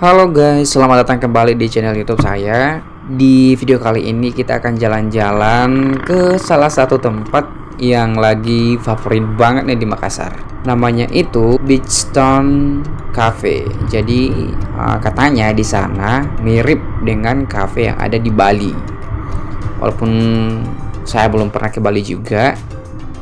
Halo guys, selamat datang kembali di channel YouTube saya. Di video kali ini kita akan jalan-jalan ke salah satu tempat yang lagi favorit banget nih di Makassar. Namanya itu Beachstone Cafe. Jadi katanya di sana mirip dengan cafe yang ada di Bali. Walaupun saya belum pernah ke Bali juga,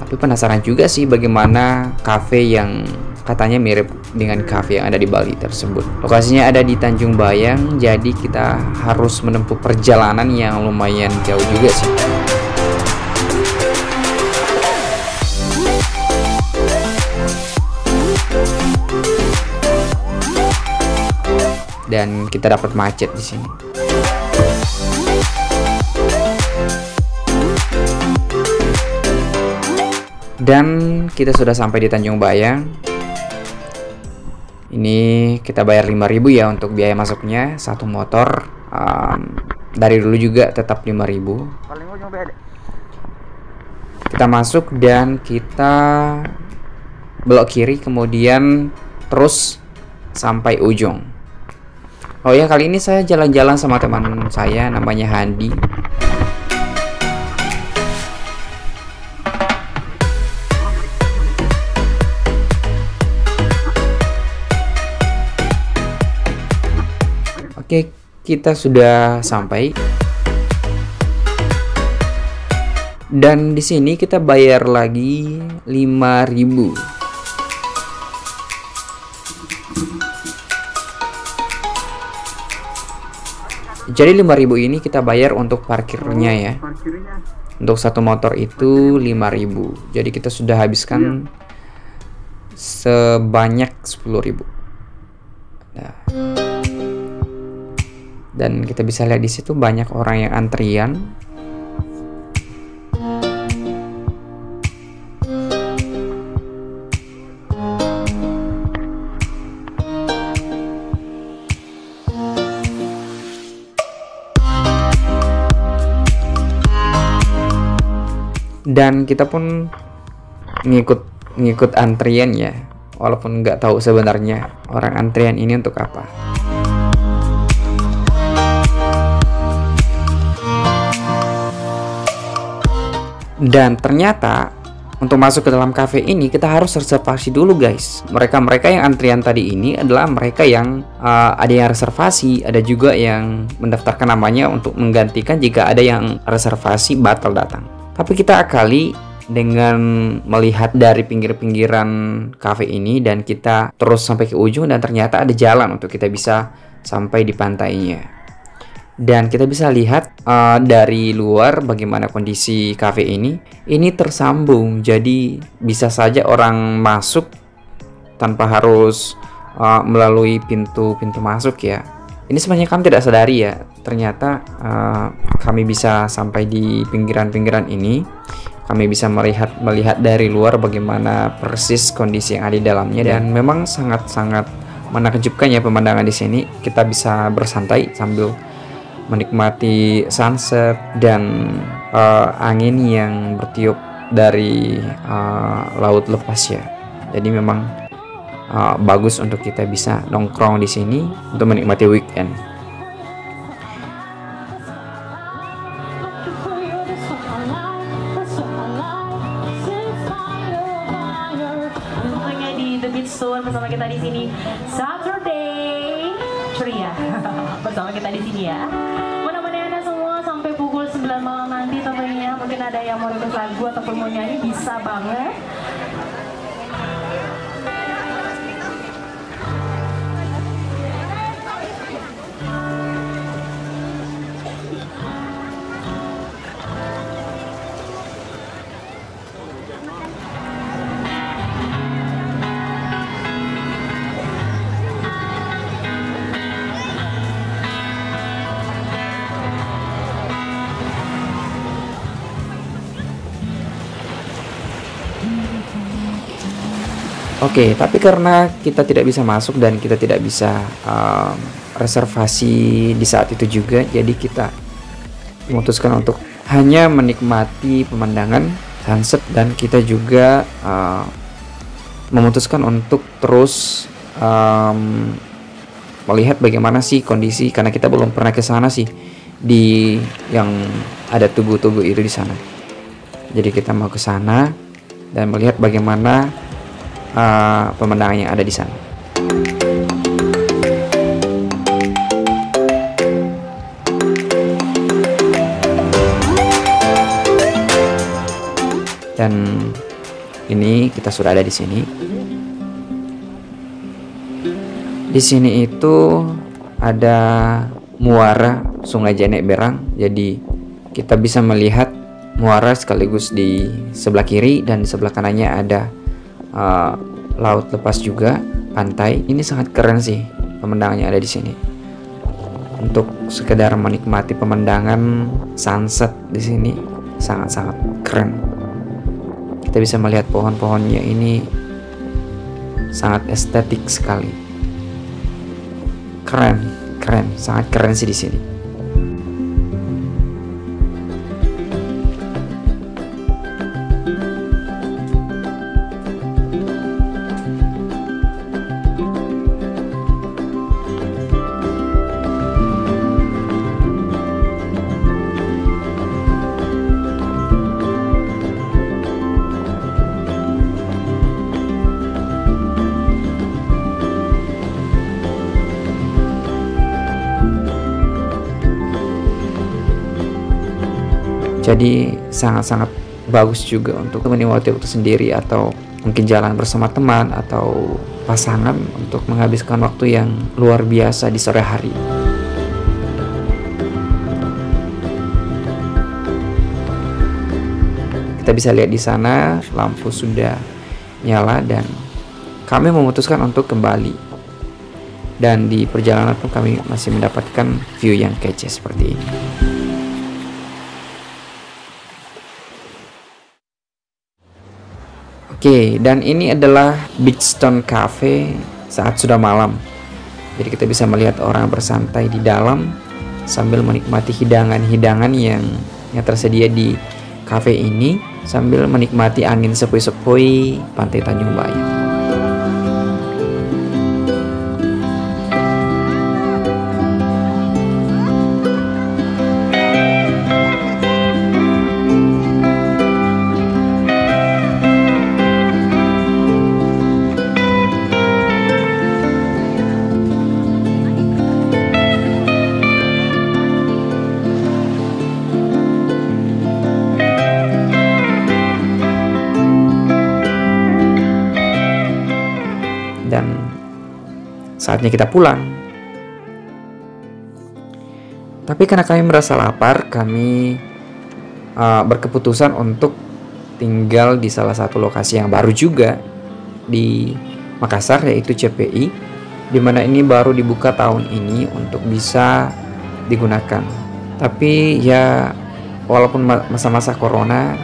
tapi penasaran juga sih bagaimana cafe yang katanya mirip dengan cafe yang ada di Bali tersebut. Lokasinya ada di Tanjung Bayang, jadi kita harus menempuh perjalanan yang lumayan jauh juga sih. Dan kita dapat macet di sini. Dan kita sudah sampai di Tanjung Bayang. Ini kita bayar 5.000 ya untuk biaya masuknya satu motor. Dari dulu juga tetap 5.000. Kita masuk dan kita belok kiri, kemudian terus sampai ujung. Oh ya, kali ini saya jalan-jalan sama teman saya namanya Handi. Oke, kita sudah sampai. Dan di sini kita bayar lagi 5.000. Jadi 5.000 ini kita bayar untuk parkirnya ya. Untuk satu motor itu 5.000. Jadi kita sudah habiskan sebanyak 10.000. Nah. Dan kita bisa lihat di situ banyak orang yang antrian. Dan kita pun ngikut antrian ya, walaupun nggak tahu sebenarnya orang antrian ini untuk apa. Dan ternyata untuk masuk ke dalam cafe ini kita harus reservasi dulu guys. Mereka yang antrian tadi ini adalah mereka yang ada yang reservasi, ada juga yang mendaftarkan namanya untuk menggantikan jika ada yang reservasi batal datang. Tapi kita akali dengan melihat dari pinggir-pinggiran cafe ini dan kita terus sampai ke ujung, dan ternyata ada jalan untuk kita bisa sampai di pantainya. Dan kita bisa lihat dari luar bagaimana kondisi cafe ini. Ini tersambung, jadi bisa saja orang masuk tanpa harus melalui pintu masuk ya. Ini sebenarnya kami tidak sadari ya. Ternyata kami bisa sampai di pinggiran-pinggiran ini. Kami bisa melihat dari luar bagaimana persis kondisi yang ada di dalamnya. Dan memang sangat-sangat menakjubkan ya pemandangan di sini. Kita bisa bersantai sambil menikmati sunset dan angin yang bertiup dari laut lepas ya. Jadi memang bagus untuk kita bisa nongkrong di sini untuk menikmati weekend. Hanya di The Beachstone bersama kita di sini Saturday ceria bersama kita di sini ya. Sampai pukul 9 malam nanti tentunya. Mungkin ada yang mau request lagu ataupun mau nyanyi, bisa banget. Oke, tapi karena kita tidak bisa masuk dan kita tidak bisa reservasi di saat itu juga, jadi kita memutuskan untuk hanya menikmati pemandangan sunset, dan kita juga memutuskan untuk terus melihat bagaimana sih kondisi, karena kita belum pernah ke sana sih, di yang ada tugu-tugu itu di sana. Jadi kita mau ke sana dan melihat bagaimana pemandangan yang ada di sana. Dan ini kita sudah ada di sini. Di sini itu ada muara Sungai Jenek Berang. Jadi kita bisa melihat muara sekaligus di sebelah kiri, dan di sebelah kanannya ada laut lepas juga, pantai. Ini sangat keren sih pemandangannya ada di sini. Untuk sekedar menikmati pemandangan sunset di sini sangat-sangat keren. Kita bisa melihat pohon-pohonnya ini sangat estetik sekali. Keren, sangat keren sih di sini. Jadi sangat-sangat bagus juga untuk menikmati waktu sendiri, atau mungkin jalan bersama teman atau pasangan untuk menghabiskan waktu yang luar biasa di sore hari. Kita bisa lihat di sana lampu sudah nyala dan kami memutuskan untuk kembali. Dan di perjalanan pun kami masih mendapatkan view yang kece seperti ini. Oke, dan ini adalah Beachstone Cafe saat sudah malam. Jadi kita bisa melihat orang bersantai di dalam sambil menikmati hidangan-hidangan yang tersedia di cafe ini, sambil menikmati angin sepoi-sepoi pantai Tanjung Bayam. Dan saatnya kita pulang. Tapi karena kami merasa lapar, kami berkeputusan untuk tinggal di salah satu lokasi yang baru juga di Makassar, yaitu CPI, dimana ini baru dibuka tahun ini untuk bisa digunakan. Tapi ya walaupun masa-masa corona,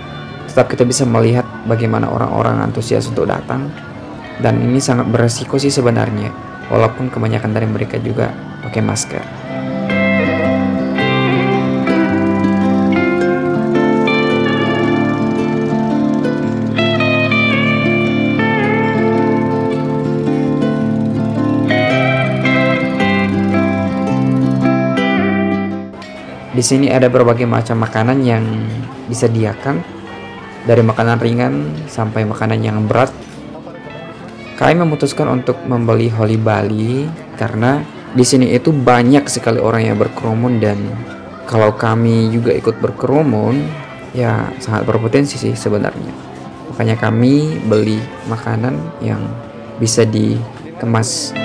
tetap kita bisa melihat bagaimana orang-orang antusias untuk datang. Dan ini sangat beresiko sih sebenarnya, walaupun kebanyakan dari mereka juga pakai masker. Di sini ada berbagai macam makanan yang disediakan, dari makanan ringan sampai makanan yang berat. Kami memutuskan untuk membeli Holi Bali karena di sini itu banyak sekali orang yang berkerumun, dan kalau kami juga ikut berkerumun ya sangat berpotensi sih sebenarnya. Makanya kami beli makanan yang bisa dikemas.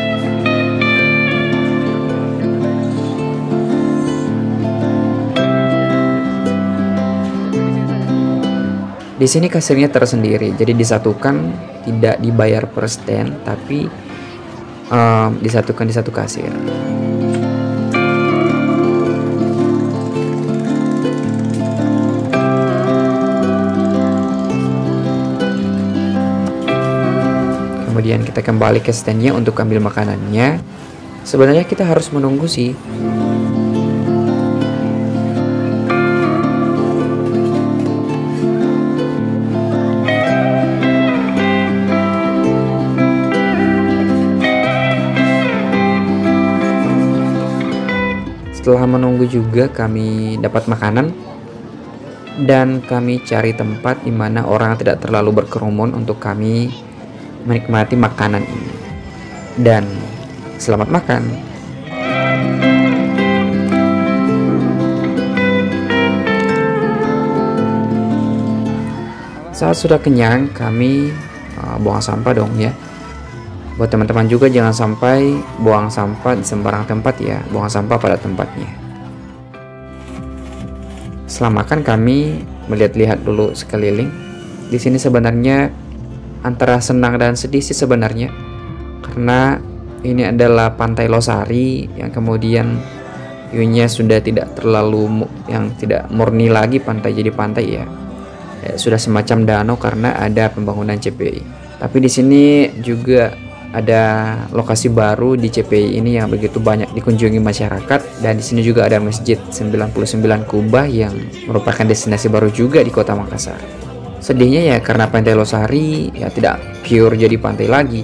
Di sini kasirnya tersendiri, jadi disatukan, tidak dibayar per stand, tapi disatukan di satu kasir. Kemudian kita kembali ke standnya untuk ambil makanannya. Sebenarnya kita harus menunggu sih. Setelah menunggu juga kami dapat makanan dan kami cari tempat di mana orang tidak terlalu berkerumun untuk kami menikmati makanan ini. Dan selamat makan. Saat sudah kenyang, kami buang sampah dong ya. Buat teman-teman juga jangan sampai buang sampah di sembarang tempat ya, buang sampah pada tempatnya. Setelah makan kami melihat-lihat dulu sekeliling. Di sini sebenarnya antara senang dan sedih sih sebenarnya, karena ini adalah Pantai Losari yang kemudian view-nya sudah tidak terlalu yang tidak murni lagi pantai jadi pantai ya. Sudah semacam danau karena ada pembangunan CPI. Tapi di sini juga ada lokasi baru di CPI ini yang begitu banyak dikunjungi masyarakat, dan di sini juga ada Masjid 99 Kubah yang merupakan destinasi baru juga di Kota Makassar. Sedihnya ya karena Pantai Losari ya tidak pure jadi pantai lagi.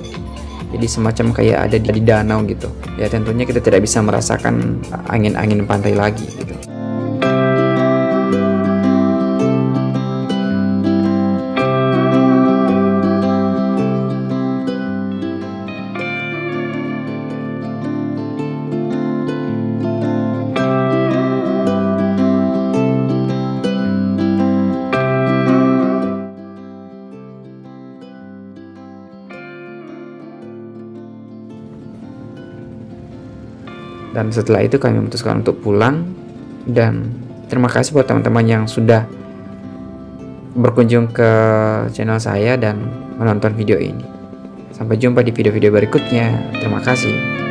Jadi semacam kayak ada di danau gitu. Ya tentunya kita tidak bisa merasakan angin-angin pantai lagi gitu. Dan setelah itu kami memutuskan untuk pulang. Dan terima kasih buat teman-teman yang sudah berkunjung ke channel saya dan menonton video ini. Sampai jumpa di video-video berikutnya. Terima kasih.